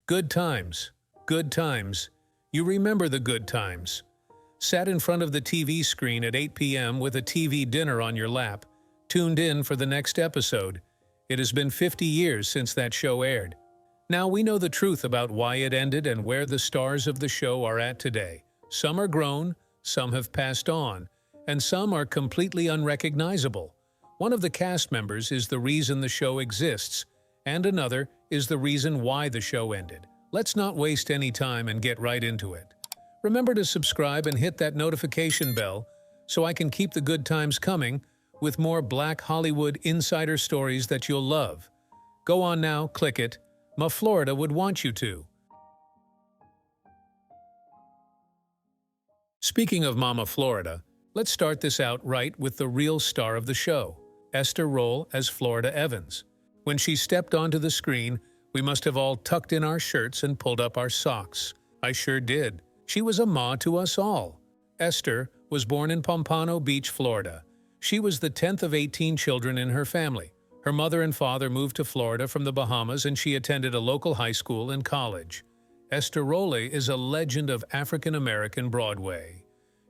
Good times. Good times. You remember the good times. Sat in front of the TV screen at 8 p.m. with a TV dinner on your lap, tuned in for the next episode. It has been 50 years since that show aired. Now we know the truth about why it ended and where the stars of the show are at today. Some are grown, some have passed on, and some are completely unrecognizable. One of the cast members is the reason the show exists, and another is the reason why the show ended. Let's not waste any time and get right into it. Remember to subscribe and hit that notification bell so I can keep the good times coming with more Black Hollywood insider stories that you'll love. Go on now, click it. Ma Florida would want you to. Speaking of Mama Florida, let's start this out right with the real star of the show, Esther Rolle as Florida Evans. When she stepped onto the screen, we must have all tucked in our shirts and pulled up our socks. I sure did. She was a ma to us all. Esther was born in Pompano Beach, Florida. She was the 10th of 18 children in her family. Her mother and father moved to Florida from the Bahamas, and she attended a local high school and college. Esther Rolle is a legend of African-American Broadway.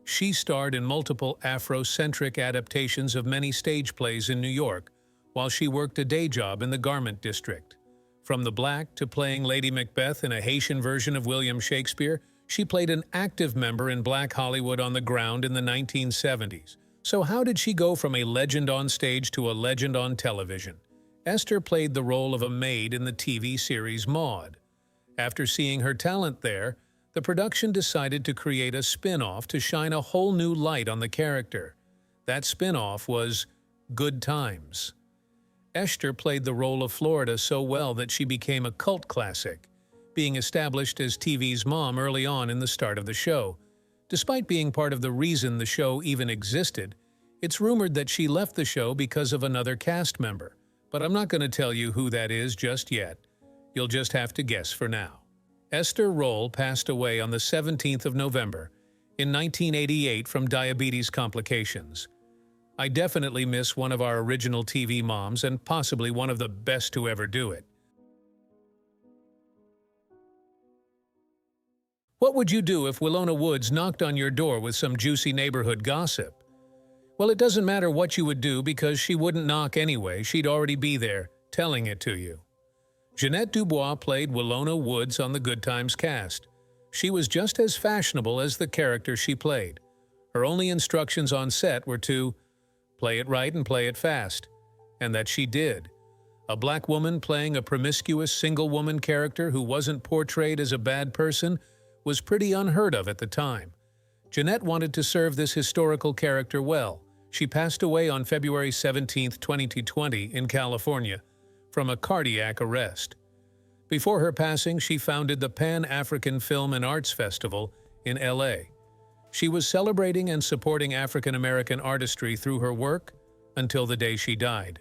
She starred in multiple Afrocentric adaptations of many stage plays in New York, while she worked a day job in the garment district. From the black to playing Lady Macbeth in a Haitian version of William Shakespeare, she played an active member in Black Hollywood on the ground in the 1970s. So how did she go from a legend on stage to a legend on television? Esther played the role of a maid in the TV series Maude. After seeing her talent there, the production decided to create a spin-off to shine a whole new light on the character. That spin-off was Good Times. Esther played the role of Florida so well that she became a cult classic, being established as TV's mom early on in the start of the show. Despite being part of the reason the show even existed, it's rumored that she left the show because of another cast member, but I'm not going to tell you who that is just yet. You'll just have to guess for now. Esther Rolle passed away on the 17th of November in 1988 from diabetes complications. I definitely miss one of our original TV moms and possibly one of the best to ever do it. What would you do if Willona Woods knocked on your door with some juicy neighborhood gossip? Well, it doesn't matter what you would do because she wouldn't knock anyway. She'd already be there, telling it to you. Jeanette Dubois played Willona Woods on the Good Times cast. She was just as fashionable as the character she played. Her only instructions on set were to play it right and play it fast, and that she did. A black woman playing a promiscuous single-woman character who wasn't portrayed as a bad person was pretty unheard of at the time. Jeanette wanted to serve this historical character well. She passed away on February 17, 2020 in California from a cardiac arrest. Before her passing, she founded the Pan-African Film and Arts Festival in LA. She was celebrating and supporting African-American artistry through her work until the day she died.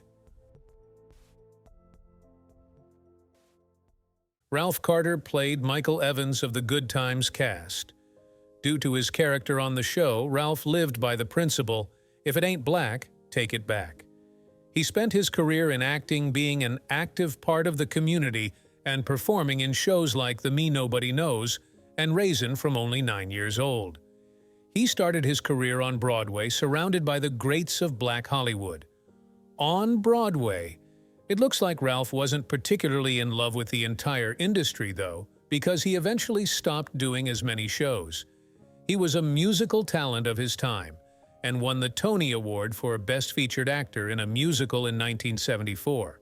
Ralph Carter played Michael Evans of the Good Times cast. Due to his character on the show, Ralph lived by the principle, if it ain't black, take it back. He spent his career in acting being an active part of the community and performing in shows like The Me Nobody Knows and Raisin from only 9 years old. He started his career on Broadway surrounded by the greats of Black Hollywood. On Broadway, it looks like Ralph wasn't particularly in love with the entire industry, though, because he eventually stopped doing as many shows. He was a musical talent of his time and won the Tony Award for Best Featured Actor in a Musical in 1974.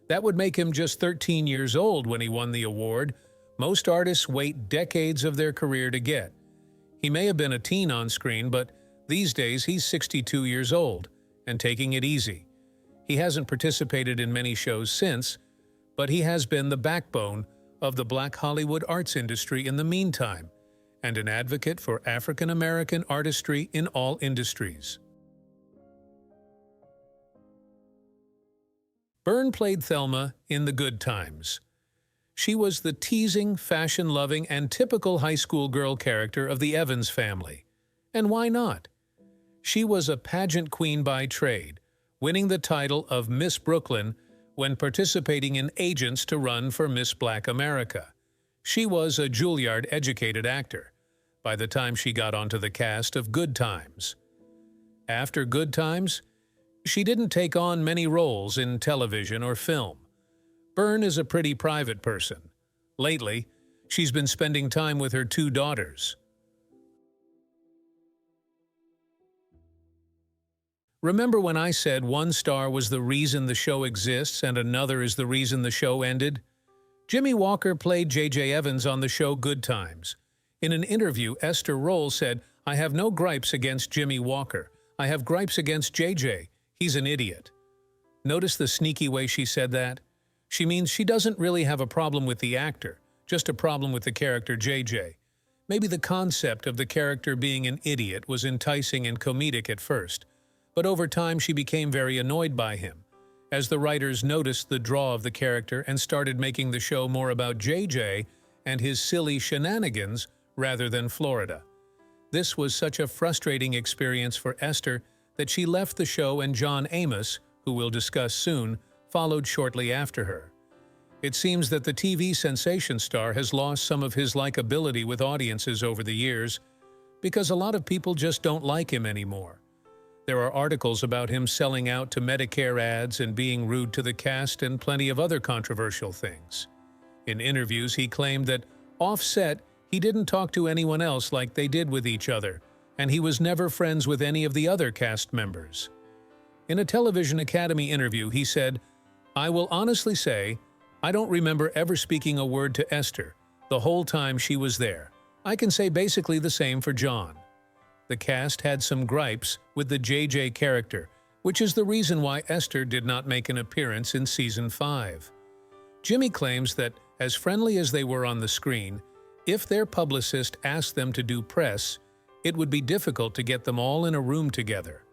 That would make him just 13 years old when he won the award. Most artists wait decades of their career to get. He may have been a teen on screen, but these days he's 62 years old and taking it easy. He hasn't participated in many shows since, but he has been the backbone of the Black Hollywood arts industry in the meantime, and an advocate for African-American artistry in all industries. Byrne played Thelma in The Good Times. She was the teasing, fashion-loving, and typical high school girl character of the Evans family. And why not? She was a pageant queen by trade, winning the title of Miss Brooklyn when participating in Agents to run for Miss Black America. She was a Juilliard-educated actor by the time she got onto the cast of Good Times. After Good Times, she didn't take on many roles in television or film. Byrne is a pretty private person. Lately, she's been spending time with her 2 daughters. Remember when I said one star was the reason the show exists and another is the reason the show ended? Jimmy Walker played J.J. Evans on the show Good Times. In an interview, Esther Rolle said, "I have no gripes against Jimmy Walker. I have gripes against J.J. He's an idiot." Notice the sneaky way she said that? She means she doesn't really have a problem with the actor, just a problem with the character J.J. Maybe the concept of the character being an idiot was enticing and comedic at first, but over time she became very annoyed by him, as the writers noticed the draw of the character and started making the show more about J.J. and his silly shenanigans rather than Florida. This was such a frustrating experience for Esther that she left the show, and John Amos, who we'll discuss soon, followed shortly after her. It seems that the TV sensation star has lost some of his likability with audiences over the years because a lot of people just don't like him anymore. There are articles about him selling out to Medicare ads and being rude to the cast and plenty of other controversial things. In interviews, he claimed that off-set, he didn't talk to anyone else like they did with each other, and he was never friends with any of the other cast members. In a Television Academy interview, he said, "I will honestly say, I don't remember ever speaking a word to Esther the whole time she was there. I can say basically the same for John." The cast had some gripes with the J.J. character, which is the reason why Esther did not make an appearance in Season 5. Jimmy claims that, as friendly as they were on the screen, if their publicist asked them to do press, it would be difficult to get them all in a room together.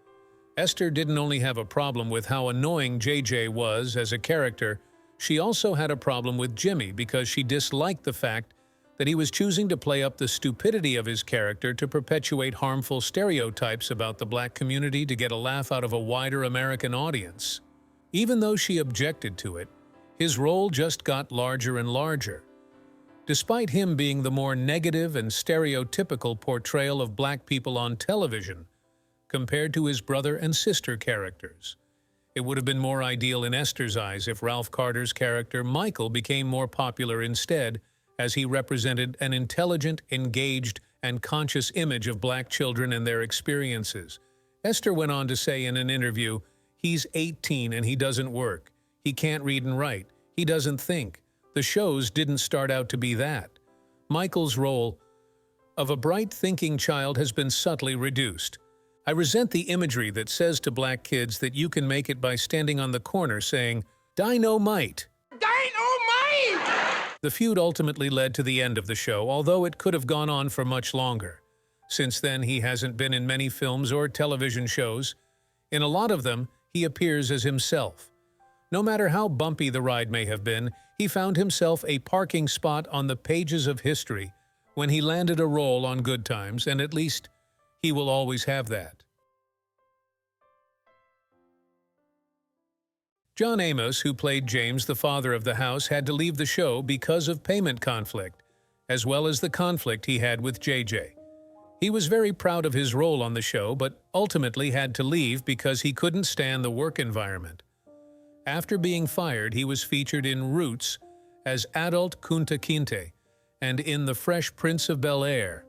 Esther didn't only have a problem with how annoying J.J. was as a character, she also had a problem with Jimmy because she disliked the fact that he was choosing to play up the stupidity of his character to perpetuate harmful stereotypes about the black community to get a laugh out of a wider American audience. Even though she objected to it, his role just got larger and larger. Despite him being the more negative and stereotypical portrayal of black people on television, compared to his brother and sister characters, it would have been more ideal in Esther's eyes if Ralph Carter's character Michael became more popular instead, as he represented an intelligent, engaged, and conscious image of black children and their experiences. Esther went on to say in an interview, "He's 18 and he doesn't work. He can't read and write. He doesn't think. The shows didn't start out to be that. Michael's role of a bright, thinking child has been subtly reduced. I resent the imagery that says to black kids that you can make it by standing on the corner saying, 'Dynamite!' Dynamite!" The feud ultimately led to the end of the show, although it could have gone on for much longer. Since then, he hasn't been in many films or television shows. In a lot of them, he appears as himself. No matter how bumpy the ride may have been, he found himself a parking spot on the pages of history when he landed a role on Good Times, and at least he will always have that. John Amos, who played James, the father of the house, had to leave the show because of payment conflict, as well as the conflict he had with J.J. He was very proud of his role on the show, but ultimately had to leave because he couldn't stand the work environment. After being fired, he was featured in Roots as adult Kunta Kinte and in The Fresh Prince of Bel-Air.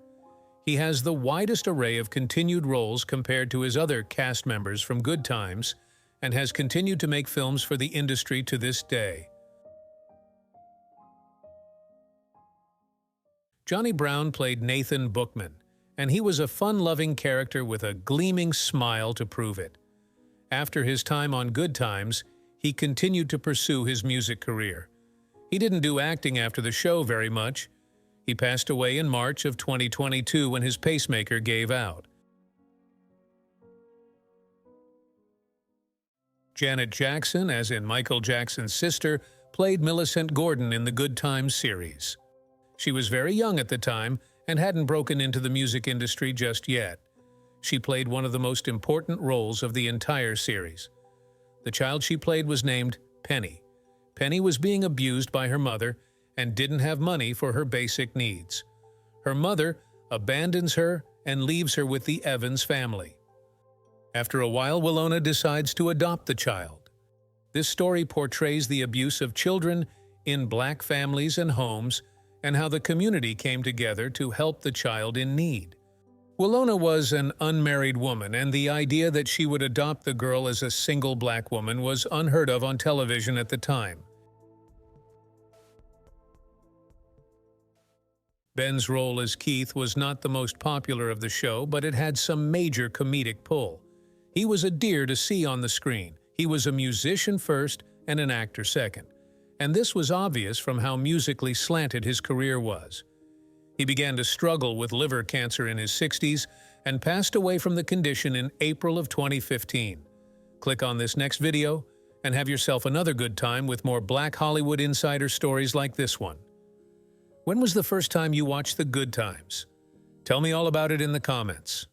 He has the widest array of continued roles compared to his other cast members from Good Times, and has continued to make films for the industry to this day. Johnny Brown played Nathan Bookman, and he was a fun-loving character with a gleaming smile to prove it. After his time on Good Times, he continued to pursue his music career. He didn't do acting after the show very much. He passed away in March of 2022 when his pacemaker gave out. Janet Jackson, as in Michael Jackson's sister, played Millicent Gordon in the Good Times series. She was very young at the time and hadn't broken into the music industry just yet. She played one of the most important roles of the entire series. The child she played was named Penny. Penny was being abused by her mother, and didn't have money for her basic needs. Her mother abandons her and leaves her with the Evans family. After a while, Willona decides to adopt the child. This story portrays the abuse of children in Black families and homes and how the community came together to help the child in need. Willona was an unmarried woman, and the idea that she would adopt the girl as a single Black woman was unheard of on television at the time. Ben's role as Keith was not the most popular of the show, but it had some major comedic pull. He was a dear to see on the screen. He was a musician first and an actor second, and this was obvious from how musically slanted his career was. He began to struggle with liver cancer in his 60s and passed away from the condition in April of 2015. Click on this next video and have yourself another good time with more Black Hollywood insider stories like this one. When was the first time you watched The Good Times? Tell me all about it in the comments.